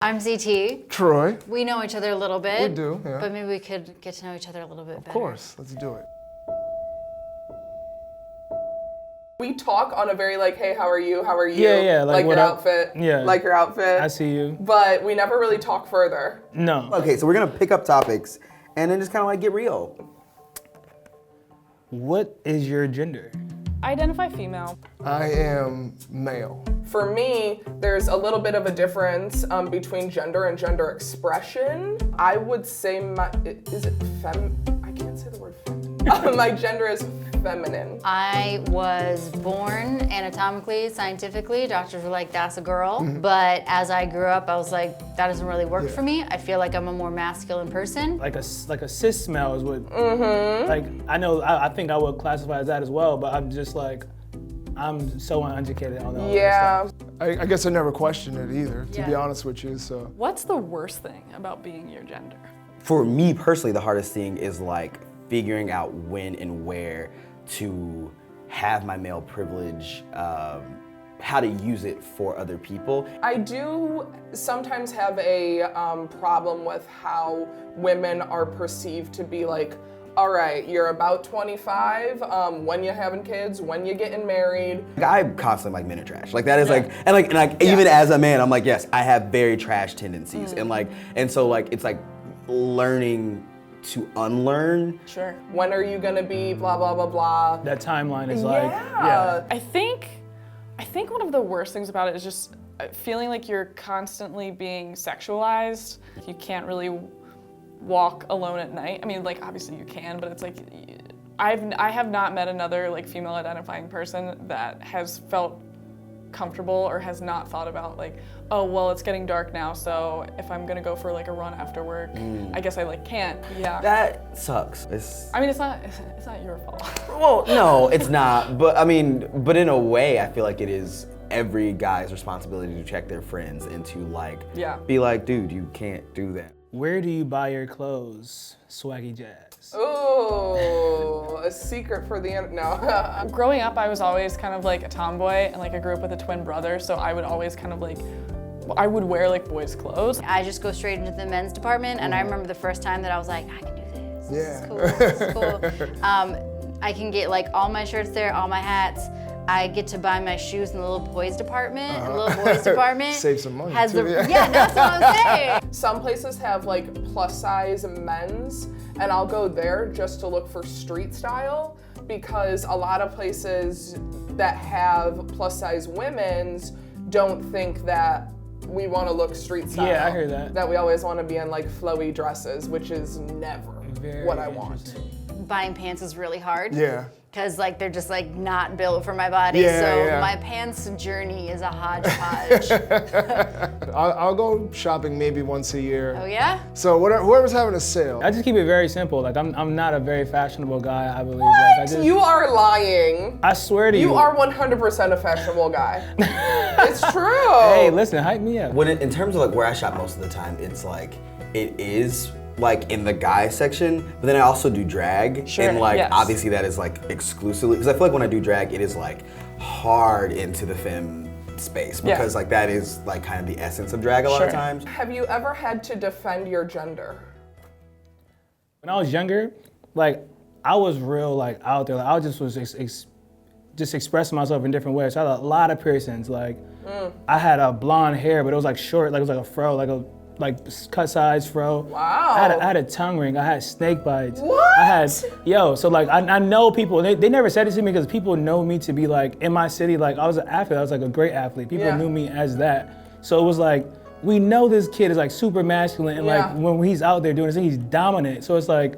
I'm ZT. Troy. We know each other a little bit. We do, yeah. But maybe we could get to know each other a little bit better. Of course, let's do it. We talk on a very like, hey, how are you? How are you? Yeah, like what your up? outfit. Yeah. Like your outfit. I see you. But we never really talk further. No. Okay, so we're gonna pick up topics and then just kind of like get real. What is your gender? I identify female. I am male. For me, there's a little bit of a difference between gender and gender expression. I would say I can't say the word fem. My gender is feminine. I was born anatomically, scientifically. Doctors were like, that's a girl. But as I grew up, I was like, that doesn't really work for me. I feel like I'm a more masculine person. Like a cis male is what. Like I think I would classify as that as well, but I'm just like, I'm so uneducated on all Yeah. that stuff. I guess I never questioned it either, to be Yeah. honest with you, so. What's the worst thing about being your gender? For me personally, the hardest thing is like figuring out when and where to have my male privilege, how to use it for other people. I do sometimes have a problem with how women are perceived to be like, all right, you're about 25, when you having kids, when you getting married. I constantly like men are trash. Like that is like, and even as a man, I'm like, yes, I have very trash tendencies. And so like, it's like learning to unlearn. Sure. When are you gonna be blah, blah, blah, blah. That timeline is like, Yeah. I think one of the worst things about it is just feeling like you're constantly being sexualized. You can't really walk alone at night. I mean, like obviously you can, but it's like I have not met another like female identifying person that has felt comfortable or has not thought about like, oh well, it's getting dark now, so if I'm gonna go for like a run after work, I guess I like can't. Yeah. That sucks. I mean, it's not your fault. Well, no, it's not. But I mean, but in a way, I feel like it is every guy's responsibility to check their friends and to like, be like, dude, you can't do that. where do you buy your clothes? Swaggy Jazz. Ooh, a secret for the end. No. Growing up, I was always kind of like a tomboy, and like I grew up with a twin brother, so I would always kind of like, I would wear like boys' clothes. I just go straight into the men's department, and I remember the first time that I was like, I can do this. This Yeah. is cool. This is cool. I can get like all my shirts there, all my hats. I get to buy my shoes in the little boys department. And the little boys department Save some money has too, the, yeah. yeah, that's what I'm saying. Some places have like plus size men's, and I'll go there just to look for street style, because a lot of places that have plus size women's don't think that we want to look street style. Yeah, I hear that. That we always want to be in like flowy dresses, which is never Very what I want. Buying pants is really hard. Yeah. Because like they're just like not built for my body. Yeah, so yeah. my pants journey is a hodgepodge. I'll go shopping maybe once a year. Oh yeah? So whoever's having a sale. I just keep it very simple. Like I'm not a very fashionable guy, I believe. What? Like, I just, You are lying. I swear to you. You are 100% a fashionable guy. It's true. Hey, listen, hype me up. In terms of like where I shop most of the time, it's like, it is like in the guy section, but then I also do drag. Sure, and like yes. obviously that is like exclusively, because I feel like when I do drag, it is like hard into the femme space, because like that is like kind of the essence of drag a lot of Sure. times. Have you ever had to defend your gender? When I was younger, like I was real like out there. Like I just was just expressing myself in different ways. So I had a lot of piercings. Like I had a blonde hair, but it was like short, like it was like a fro, like cut size fro. Wow. I had a tongue ring. I had snake bites. What? I had, so like I know people, they never said it to me because people know me to be like, in my city, like I was an athlete, I was like a great athlete. People knew me as that. So it was like, we know this kid is like super masculine and like when he's out there doing his thing, he's dominant. So it's like,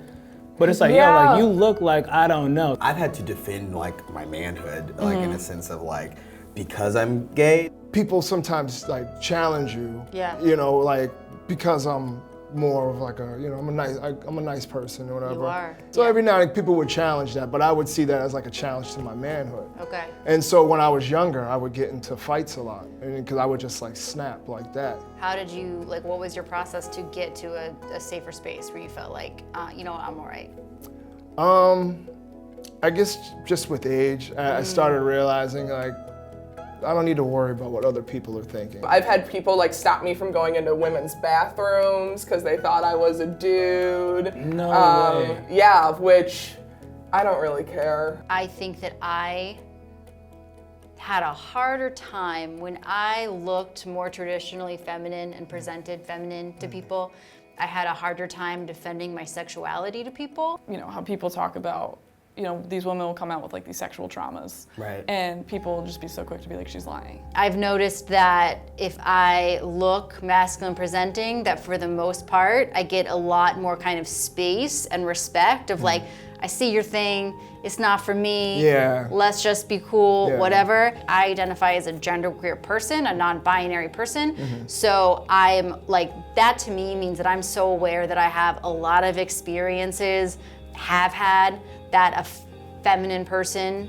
but it's like, like you look like I don't know. I've had to defend like my manhood, like in a sense of like, because I'm gay. People sometimes like challenge you. Yeah. You know, like because I'm more of like a, I'm a nice person or whatever. You are. So every now and then people would challenge that, but I would see that as like a challenge to my manhood. Okay. And so when I was younger, I would get into fights a lot, because I would just like snap like that. How did you, like, what was your process to get to a safer space where you felt like, you know what, I'm all right? I guess just with age, I started realizing like, I don't need to worry about what other people are thinking. I've had people like stop me from going into women's bathrooms because they thought I was a dude. No way. Yeah, which I don't really care. I think that I had a harder time when I looked more traditionally feminine and presented feminine to people. I had a harder time defending my sexuality to people. You know, how people talk about, you know, these women will come out with like these sexual traumas. Right. And people will just be so quick to be like, she's lying. I've noticed that if I look masculine presenting, that for the most part, I get a lot more kind of space and respect of like, I see your thing, it's not for me, Yeah. let's just be cool, Yeah. whatever. I identify as a genderqueer person, a non-binary person, so I'm like, that to me means that I'm so aware that I have a lot of experiences, have had, that a feminine person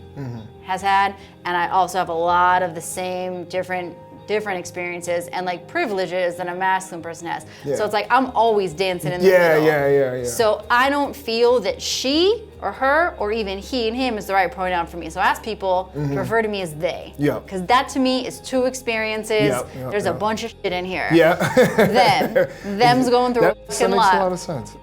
has had, and I also have a lot of the same different experiences and like privileges that a masculine person has. Yeah. So it's like I'm always dancing in the Yeah, middle. yeah. So I don't feel that she or her or even he and him is the right pronoun for me. So I ask people to refer to me as they. Yep. Because that to me is two experiences. Yep, There's a bunch of shit in here. Yeah. Them's going through a That fucking makes a lot lot. of sense.